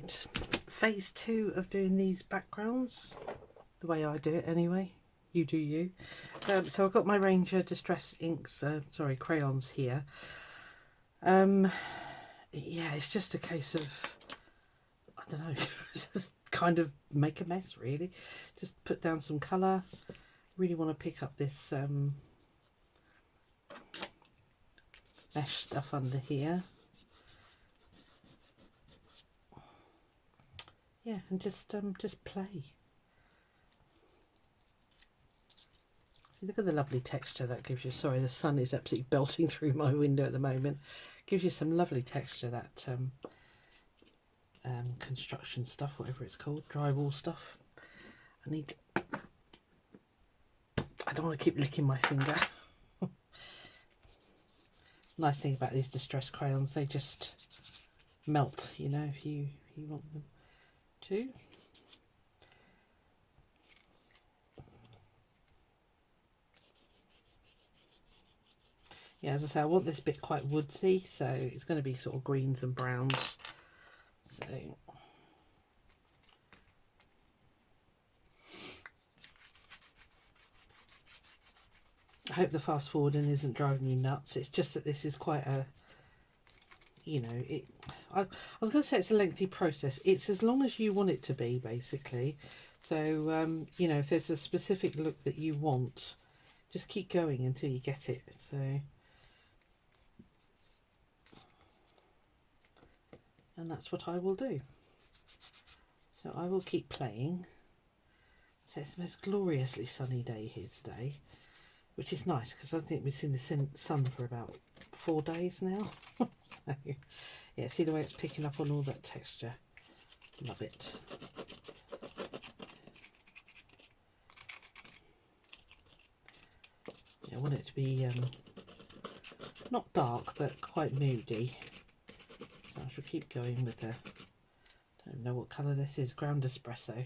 Right, phase 2 of doing these backgrounds, the way I do it anyway. You do you. So I've got my Ranger Distress inks, crayons here. Yeah, it's just a case of, I don't know, just kind of make a mess really. Just put down some colour. Really want to pick up this mesh stuff under here. Yeah, and just play. See, look at the lovely texture that gives you. Sorry, the sun is absolutely belting through my window at the moment. Gives you some lovely texture, that construction stuff, whatever it's called, drywall stuff. I don't want to keep licking my finger. Nice thing about these distress crayons, they just melt, you know, if you want them to. Yeah, as I say, I want this bit quite woodsy, so it's going to be sort of greens and browns. So I hope the fast forwarding isn't driving you nuts. It's just that this is quite a, you know, I was going to say it's a lengthy process. It's as long as you want it to be, basically. So you know, if there's a specific look that you want, just keep going until you get it. So, and that's what I will do. So I will keep playing. So it's the most gloriously sunny day here today, which is nice because I think we've seen the sun for about 4 days now. So yeah, see the way it's picking up on all that texture. Love it. Yeah, I want it to be not dark but quite moody. So I shall keep going with the, don't know what colour this is, ground espresso.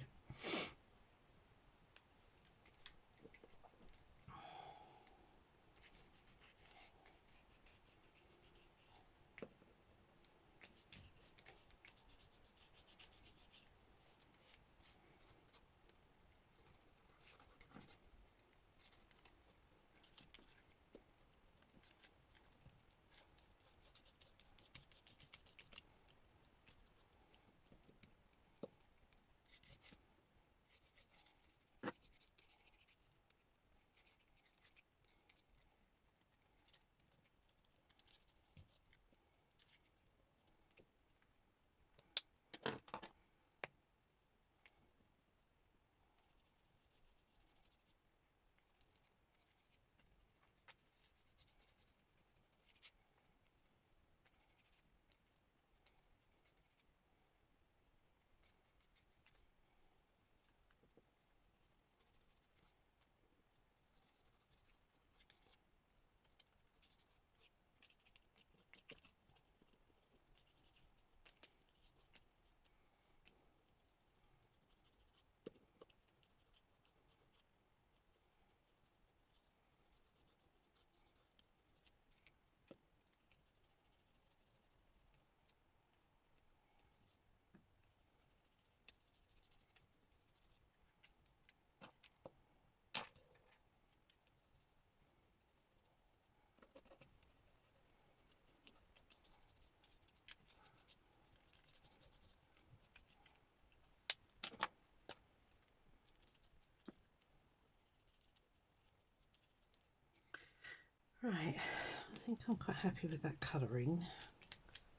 Right, I think I'm quite happy with that colouring.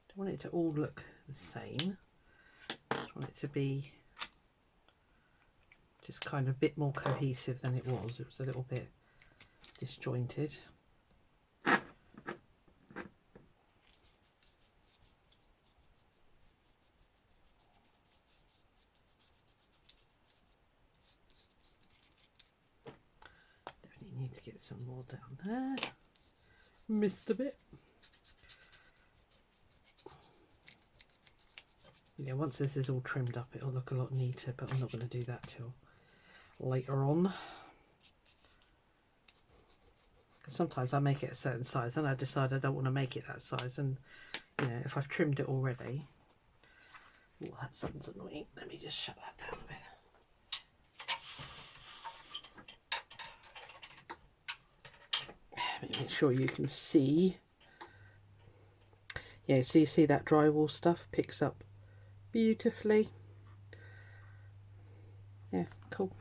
Don't want it to all look the same. Just want it to be just kind of a bit more cohesive than it was. It was a little bit disjointed. Definitely need to get some more down there. Missed a bit. Yeah, once this is all trimmed up, it'll look a lot neater, but I'm not going to do that till later on. Sometimes I make it a certain size and I decide I don't want to make it that size, and you know, if I've trimmed it already, Oh, that sun's annoying. Let me just shut that down a bit. Make sure you can see. Yeah, so you see that drywall stuff picks up beautifully. Yeah, cool.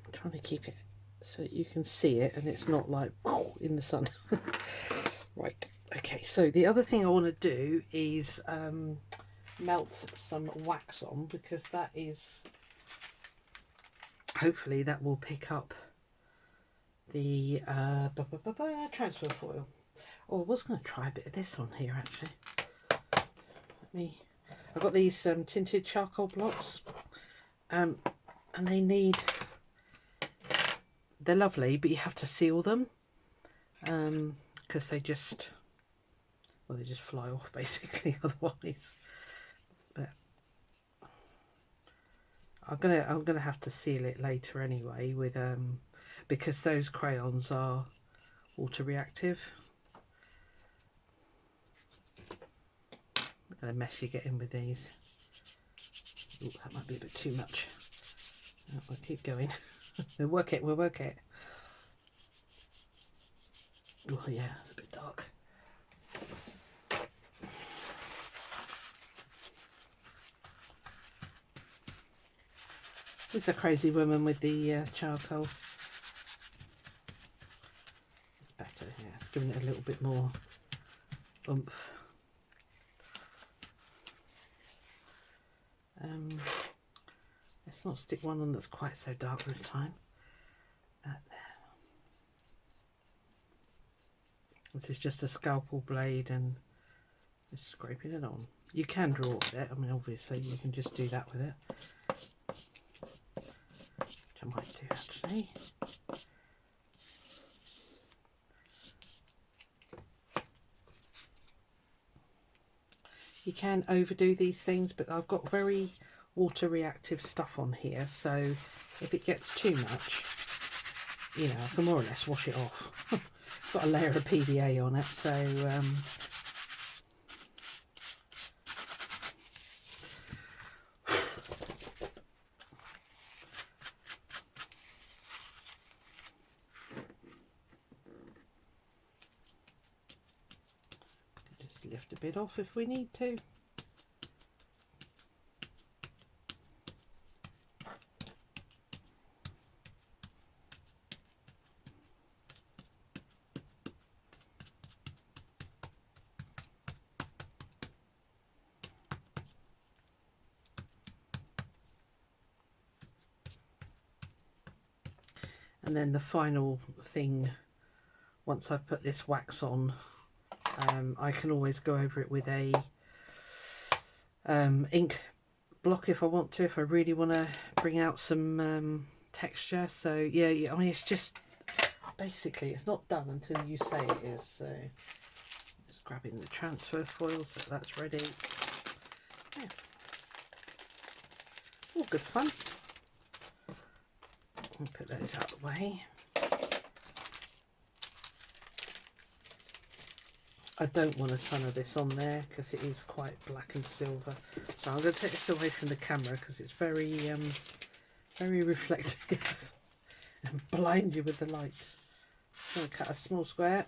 I'm trying to keep it so you can see it and it's not like in the sun. Right, okay, so the other thing I want to do is melt some wax on, because that is, hopefully that will pick up the transfer foil. Oh, I was going to try a bit of this on here actually. I've got these tinted charcoal blocks, and they're lovely, but you have to seal them because they just fly off basically otherwise. But I'm gonna have to seal it later anyway with because those crayons are water reactive. Look at the mess you get in with these. Ooh, that might be a bit too much. Oh, we'll keep going. We'll work it. Oh yeah, it's a bit dark. Who's a crazy woman with the charcoal? It's better, yeah, it's giving it a little bit more oomph. Let's not stick one on that's quite so dark this time. This is just a scalpel blade and just scraping it on. You can draw with it, I mean obviously you can just do that with it. Which I might do actually. You can overdo these things, but I've got very water reactive stuff on here, so if it gets too much, you know, I can more or less wash it off. It's got a layer of PVA on it, so just lift a bit off if we need to. And then the final thing, once I've put this wax on, I can always go over it with a ink block if I want to, if I really want to bring out some texture. So yeah, I mean, it's just basically it's not done until you say it is. So just grabbing the transfer foil so that's ready. Yeah. All good fun. I'll put those out of the way. I don't want a ton of this on there because it is quite black and silver. So I'm going to take this away from the camera because it's very, very reflective and blind you with the light. I'm going to cut a small square.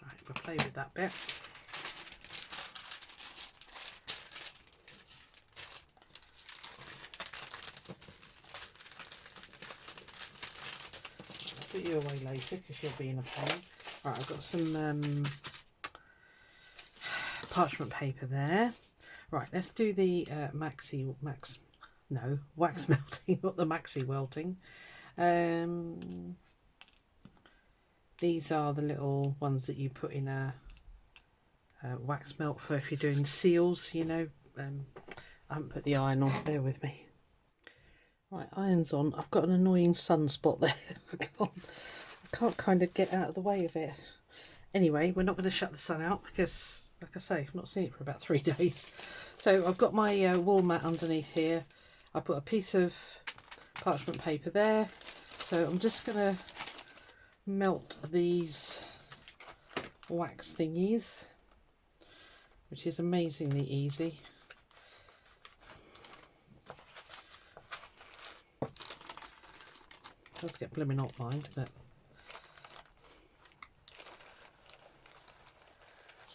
Right, we'll play with that bit. Put you away later because you'll be in a pain. Right, I've got some parchment paper there. Right, let's do the wax melting, not the maxi welting. These are the little ones that you put in a wax melt for if you're doing seals, you know. I haven't put the iron on, bear with me. Right, iron's on. I've got an annoying sunspot there. I can't kind of get out of the way of it. Anyway, we're not going to shut the sun out because, like I say, I've not seen it for about 3 days. So I've got my wool mat underneath here. I put a piece of parchment paper there. So I'm just going to melt these wax thingies, which is amazingly easy. It does get blooming hot, mind, but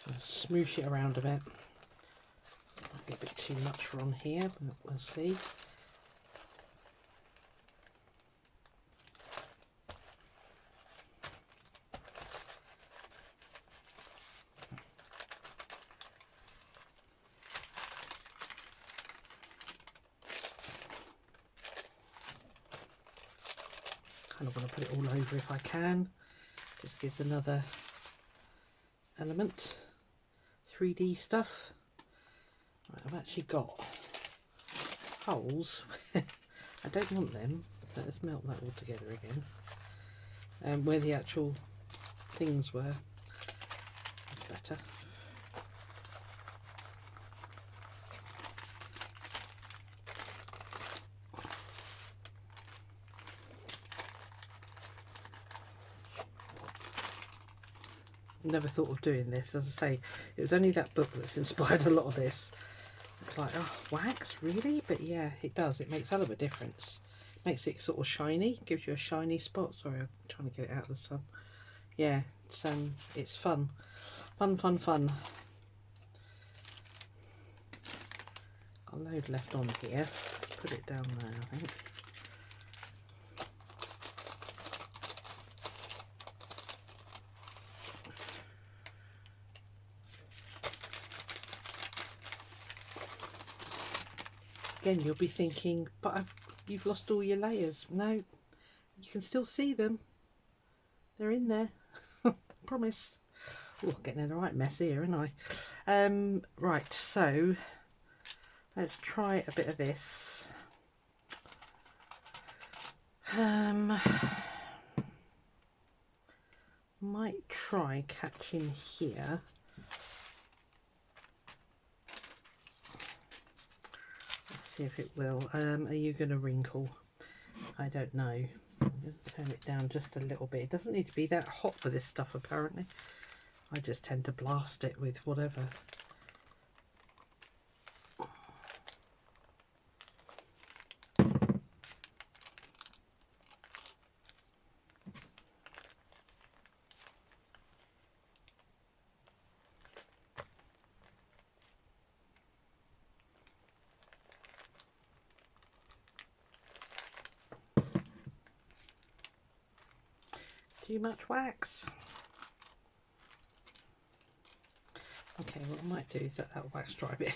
just smoosh it around a bit. Might be a bit too much for on here, but we'll see. Kind of want to put it all over if I can. Just gives another element. 3D stuff. Right, I've actually got holes. I don't want them, so let's melt that all together again. Where the actual things were, that's better. Never thought of doing this. As I say, it was only that book that's inspired a lot of this. It's like, oh, wax, really? But yeah, it does. It makes a hell of a difference. Makes it sort of shiny, gives you a shiny spot. Sorry, I'm trying to get it out of the sun. Yeah, it's fun. Fun. Got a load left on here. Let's put it down there, I think. Again, you'll be thinking, but you've lost all your layers. No, you can still see them. They're in there. Promise. Oh, getting in a right mess here, aren't I? Right, so let's try a bit of this. Might try catching here. See if it will. Are you going to wrinkle? I don't know. I'm going to turn it down just a little bit. It doesn't need to be that hot for this stuff, apparently. I just tend to blast it with whatever. Too much wax. Okay, what I might do is let that wax dry a bit.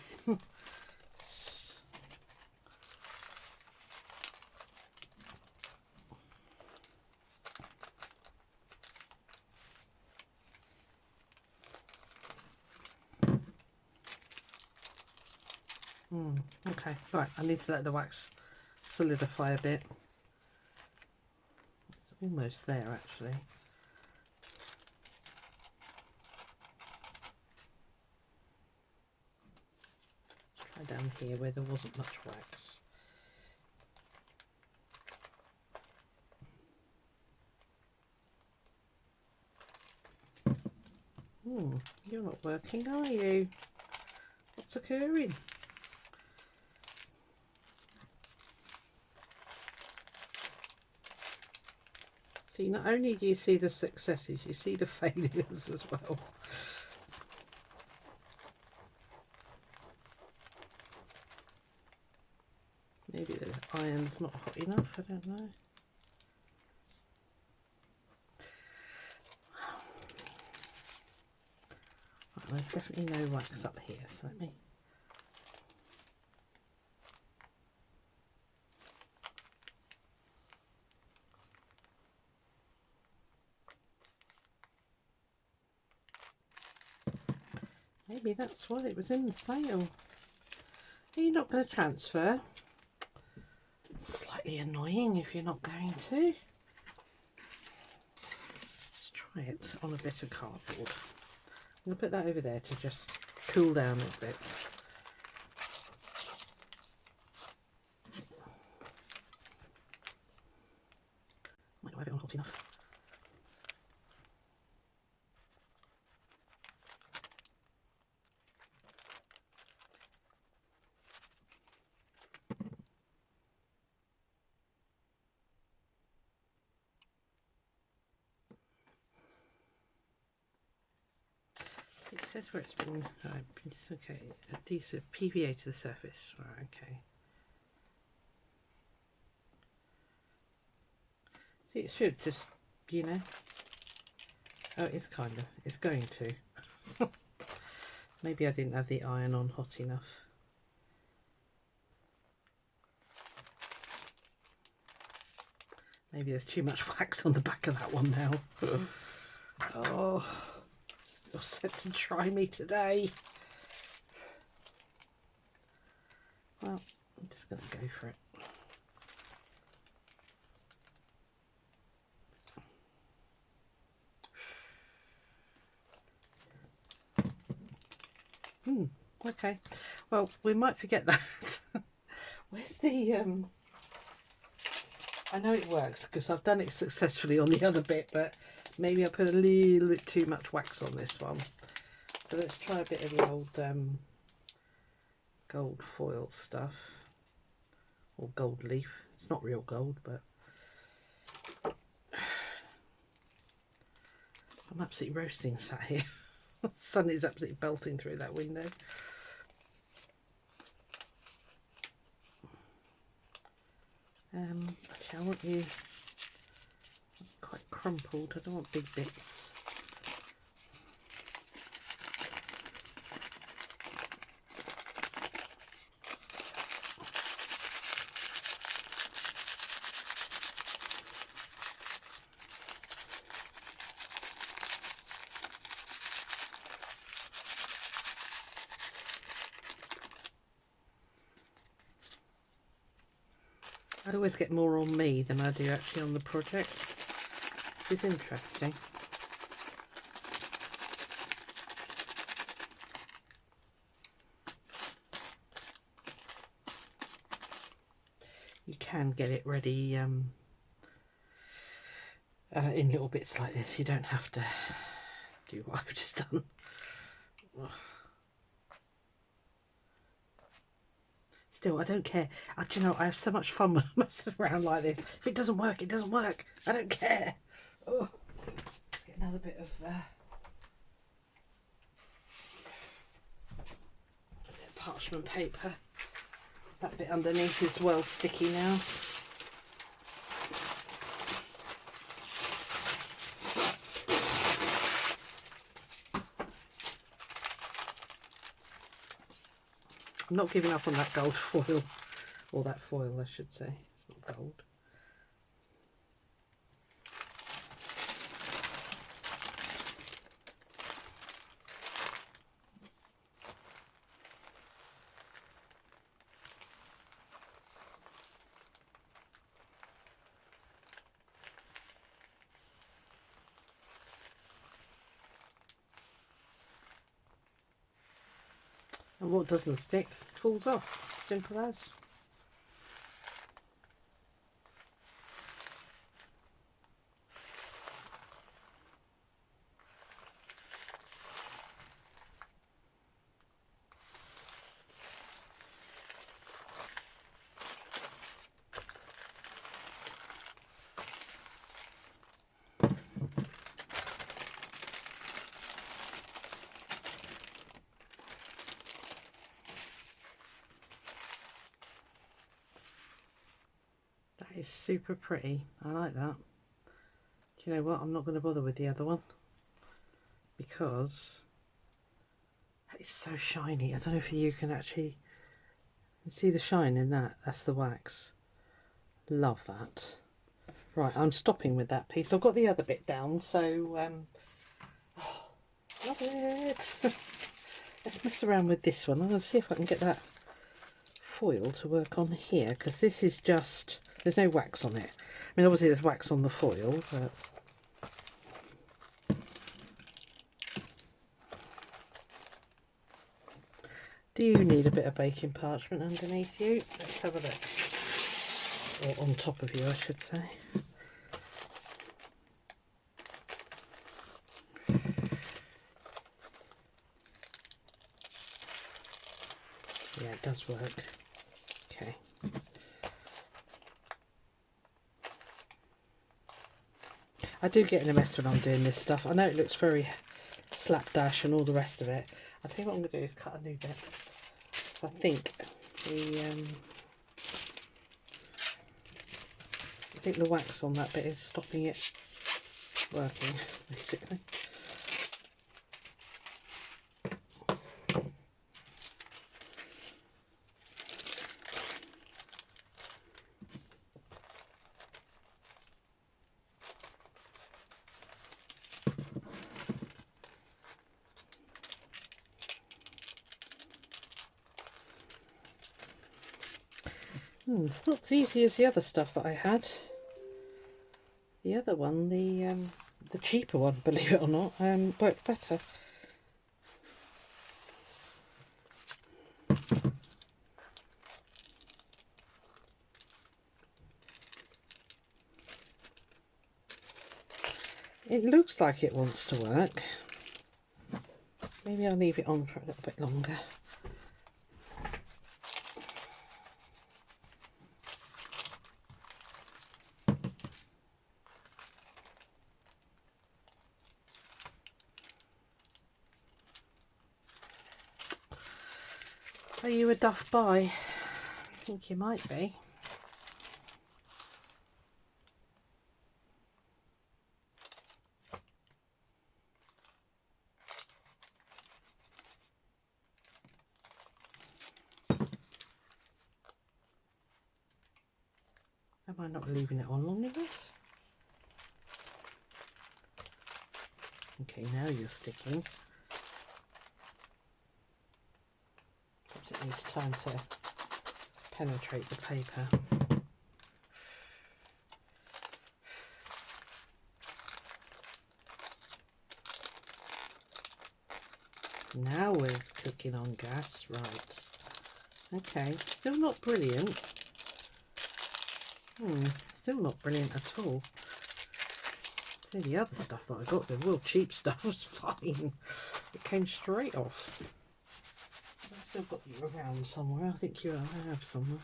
Okay, right, I need to let the wax solidify a bit. It's almost there, actually. Let's try down here where there wasn't much wax. You're not working, are you? What's occurring? See, not only do you see the successes, you see the failures as well. Maybe the iron's not hot enough, I don't know. Right, there's definitely no wax up here, so let me... Maybe that's why it was in the sale. Are you not going to transfer? It's slightly annoying if you're not going to. Let's try it on a bit of cardboard. I'm going to put that over there to just cool down a bit. Might not have it on hot enough. says where it's been, right, okay, adhesive PVA to the surface, right, okay. See, it should just, you know, oh, it's kind of, it's going to. Maybe I didn't have the iron on hot enough. Maybe there's too much wax on the back of that one now. Oh, still set to try me today. Well, I'm just going to go for it. Okay, well, we might forget that. Where's the I know it works because I've done it successfully on the other bit, but maybe I put a little bit too much wax on this one. So let's try a bit of the old gold foil stuff, or gold leaf. It's not real gold, but I'm absolutely roasting sat here. The sun is absolutely belting through that window. Actually, I want you quite crumpled. I don't want big bits. I always get more on me than I do actually on the project, which is interesting. You can get it ready in little bits like this. You don't have to do what I've just done. Still, I don't care. Do you know, I have so much fun when I'm messing around like this. If it doesn't work, it doesn't work. I don't care. Oh, let's get another bit of parchment paper. That bit underneath is well sticky now. I'm not giving up on that gold foil, or that foil I should say, it's not gold. And what doesn't stick falls off, simple as. That is super pretty. I like that. Do you know what? I'm not going to bother with the other one because it's so shiny. I don't know if you can actually see the shine in that. That's the wax. Love that. Right, I'm stopping with that piece. I've got the other bit down, so oh, love it. Let's mess around with this one. I'm going to see if I can get that foil to work on here, because this is just, there's no wax on it. I mean, obviously there's wax on the foil, but do you need a bit of baking parchment underneath you? Let's have a look. Or on top of you, I should say. Yeah, it does work. Okay. I do get in a mess when I'm doing this stuff. I know it looks very slapdash and all the rest of it. I'll tell you what I'm going to do is cut a new bit. I think the wax on that bit is stopping it working, basically. It's not as easy as the other stuff that I had. The other one, the cheaper one, believe it or not, worked better. It looks like it wants to work. Maybe I'll leave it on for a little bit longer. Are you a duff buy? I think you might be. Am I not leaving it on long enough? Okay, now you're sticking. Perhaps it needs time to penetrate the paper. Now we're cooking on gas, right. Okay, still not brilliant. Still not brilliant at all. See, the other stuff that I got, the real cheap stuff, was fine. It came straight off. I've still got you around somewhere. I think you have somewhere.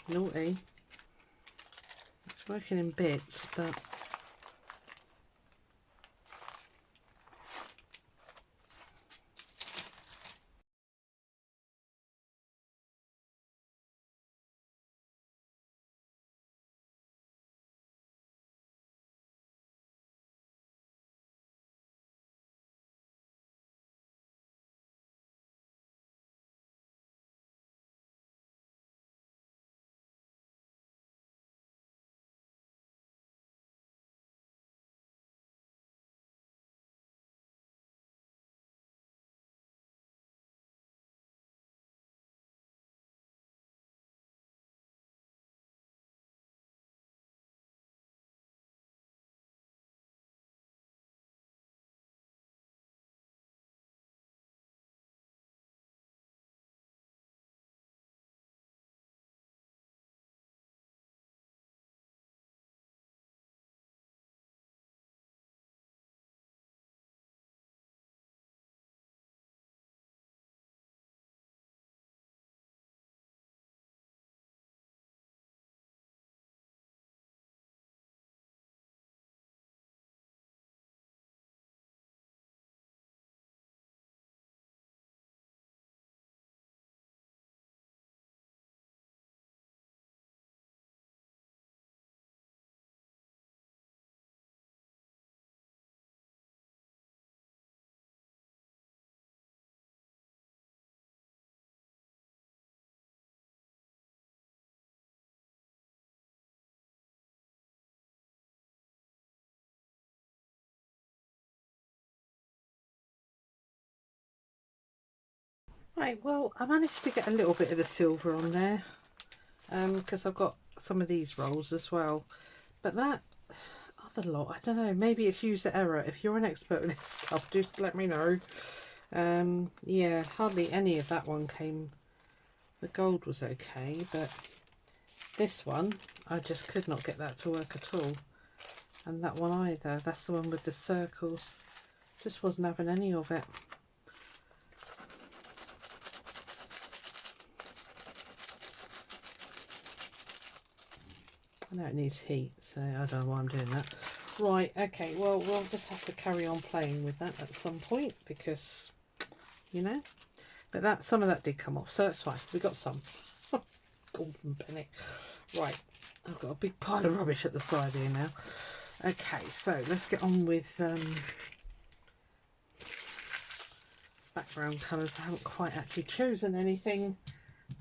Naughty. It's working in bits, but right, well, I managed to get a little bit of the silver on there because I've got some of these rolls as well. But that other lot, I don't know, maybe it's user error. If you're an expert with this stuff, just let me know. Yeah, hardly any of that one came. The gold was okay, but this one, I just could not get that to work at all. And that one either. That's the one with the circles. Just wasn't having any of it. Now it needs heat, so I don't know why I'm doing that. Right, okay, well, we'll just have to carry on playing with that at some point because, you know, but that some of that did come off, so that's fine. We got some. Golden penny. Right, I've got a big pile of rubbish at the side here now. Okay, so let's get on with background colours. I haven't quite actually chosen anything.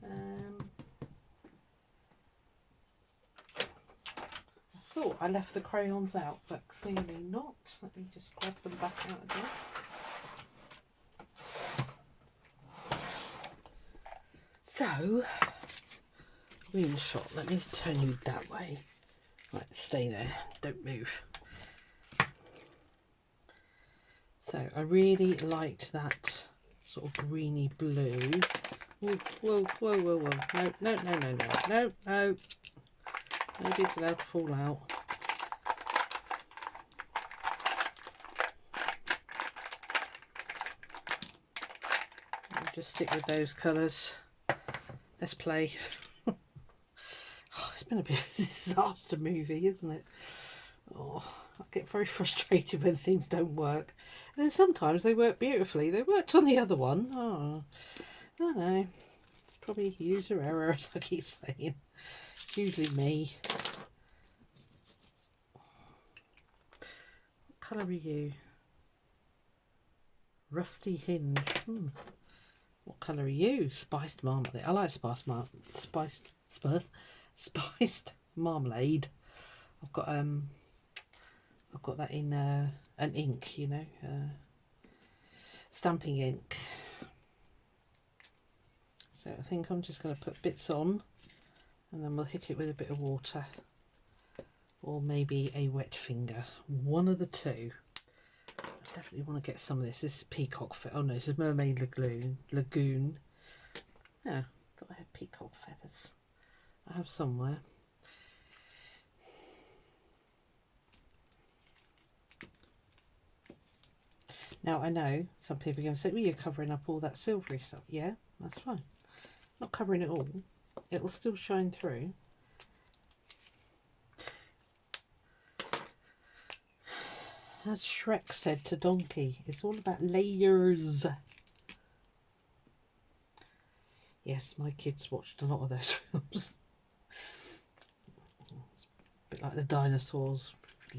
I thought I left the crayons out, but clearly not. Let me just grab them back out again. So, green shot. Let me turn you that way. Right, stay there. Don't move. So, I really liked that sort of greeny blue. Whoa, whoa, whoa, whoa, whoa. No, no, no, no, no, no, no. Nobody's allowed to fall out. I'll just stick with those colours. Let's play. Oh, it's been a bit of a disaster movie, isn't it? Oh, I get very frustrated when things don't work. And then sometimes they work beautifully. They worked on the other one. Oh, I don't know. It's probably user error, as I keep saying. It's usually me. What colour are you? Rusty hinge. What colour are you? Spiced marmalade. I like spiced marmalade. I've got that in an ink, you know, stamping ink. So I think I'm just going to put bits on and then we'll hit it with a bit of water or maybe a wet finger. One of the two. I definitely want to get some of this. This is peacock feather. Oh no, this is mermaid lagoon. Yeah, I thought I had peacock feathers. I have somewhere. Now I know some people are going to say, well, you're covering up all that silvery stuff. Yeah, that's fine. Not covering it all. It'll still shine through. As Shrek said to Donkey, it's all about layers. Yes, my kids watched a lot of those films. It's a bit like the dinosaurs.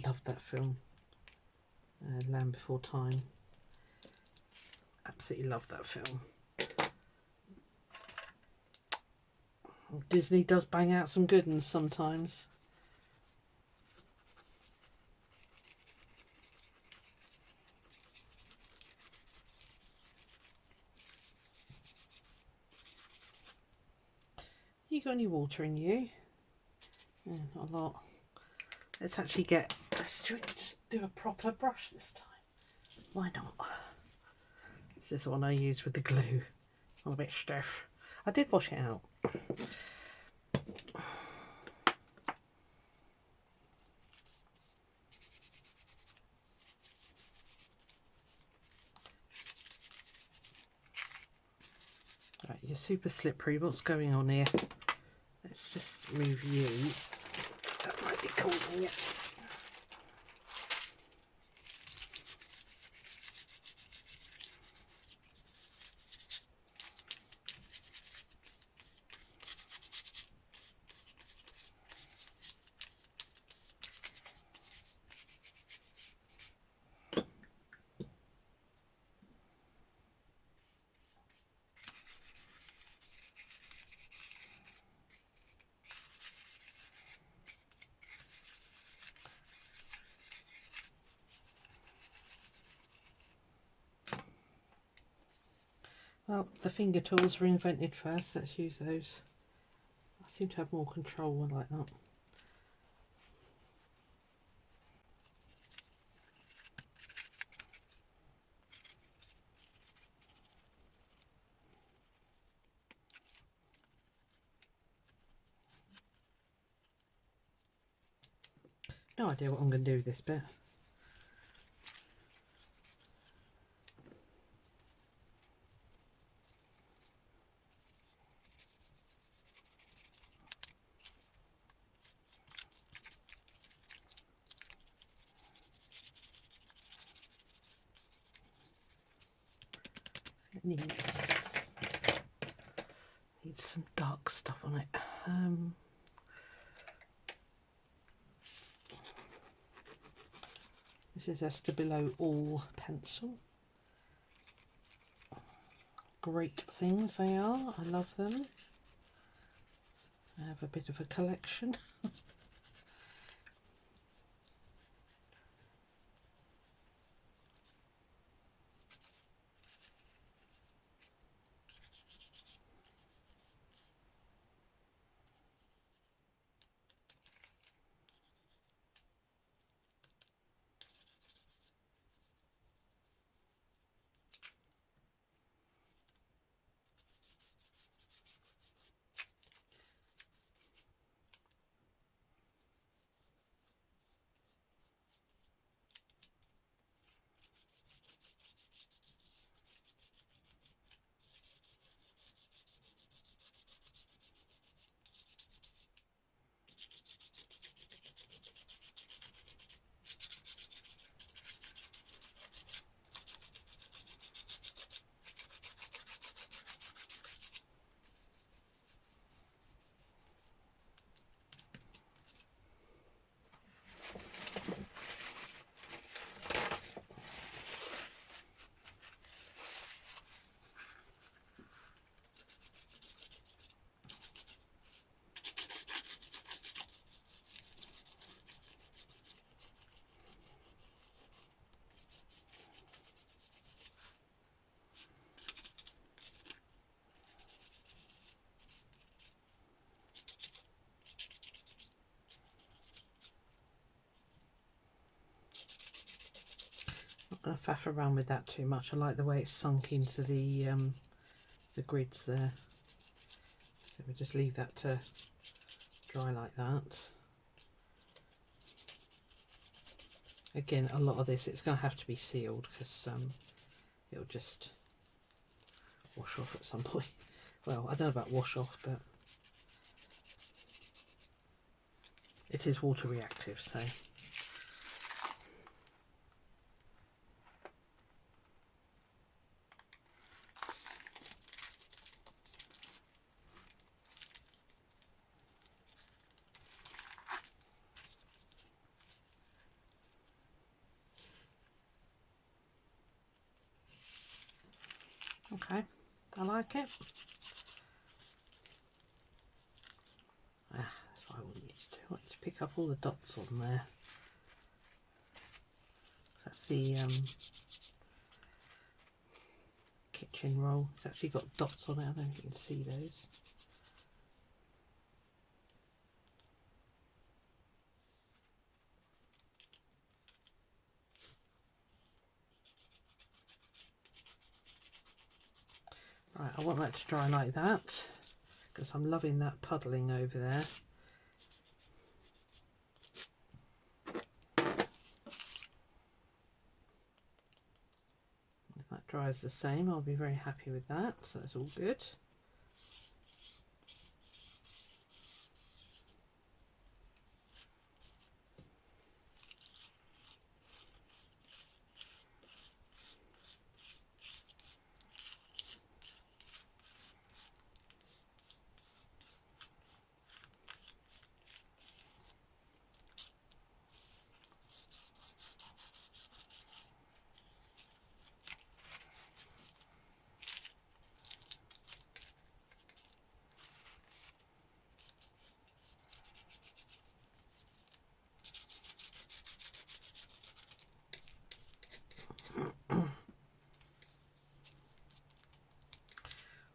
Loved that film. Land Before Time. Absolutely loved that film. Disney does bang out some good ones sometimes. You got any water in you? Yeah, not a lot. Let's just do a proper brush this time. Why not? This is the one I use with the glue. I'm a bit stiff. I did wash it out. Right, you're super slippery. What's going on here? Let's just move you. That might be causing it. Well, the finger tools were invented first. Let's use those. I seem to have more control when like that. No idea what I'm going to do with this bit. It needs some dark stuff on it. This is a Stabilo All pencil. Great things they are. I love them. I have a bit of a collection. Not going to faff around with that too much. I like the way it's sunk into the grids there. So we'll just leave that to dry like that. Again, a lot of this, it's going to have to be sealed because it'll just wash off at some point. Well, I don't know about wash off, but it is water reactive, so. Okay, I like it. That's what I want you to do. I want you to pick up all the dots on there. So that's the kitchen roll. It's actually got dots on it. I don't know if you can see those. Right, I want that to dry like that because I'm loving that puddling over there. If that dries the same, I'll be very happy with that, so it's all good.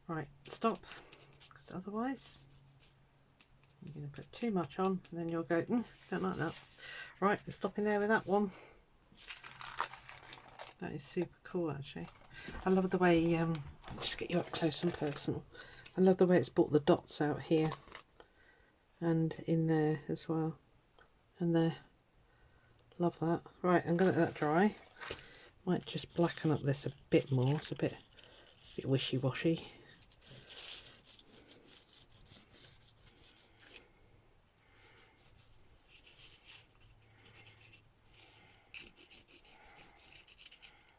Right, stop, because otherwise you're going to put too much on and then you'll go, don't like that. Right, we're stopping there with that one. That is super cool actually. I love the way, I'll just get you up close and personal. I love the way it's brought the dots out here and in there as well, and there. Love that. Right, I'm going to let that dry. Might just blacken up this a bit more. It's a bit wishy-washy.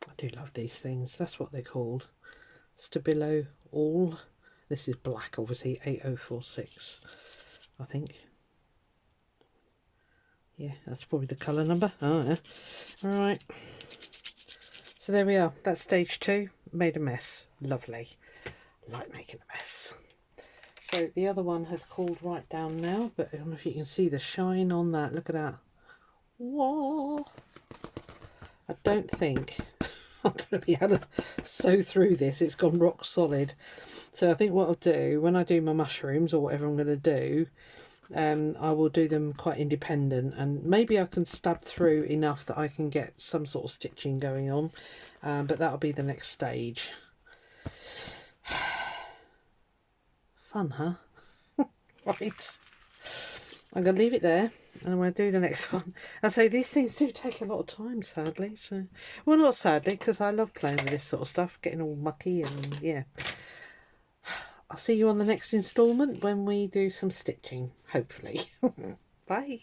I do love these things. That's what they're called. Stabilo All. This is black, obviously, 8046, I think. Yeah, that's probably the colour number. Oh, yeah. Alright. So there we are. That's stage 2. Made a mess. Lovely. Like making a mess. So the other one has cooled right down now, but I don't know if you can see the shine on that. Look at that. Whoa! I don't think I'm going to be able to sew through this. It's gone rock solid. So I think what I'll do, when I do my mushrooms or whatever I'm going to do, I will do them quite independent, and maybe I can stab through enough that I can get some sort of stitching going on, but that'll be the next stage. Fun, huh? Right, I'm going to leave it there and I'm going to do the next one. I say these things do take a lot of time, sadly. So, well, not sadly, because I love playing with this sort of stuff, getting all mucky, and yeah. I'll see you on the next instalment when we do some stitching, hopefully. Bye.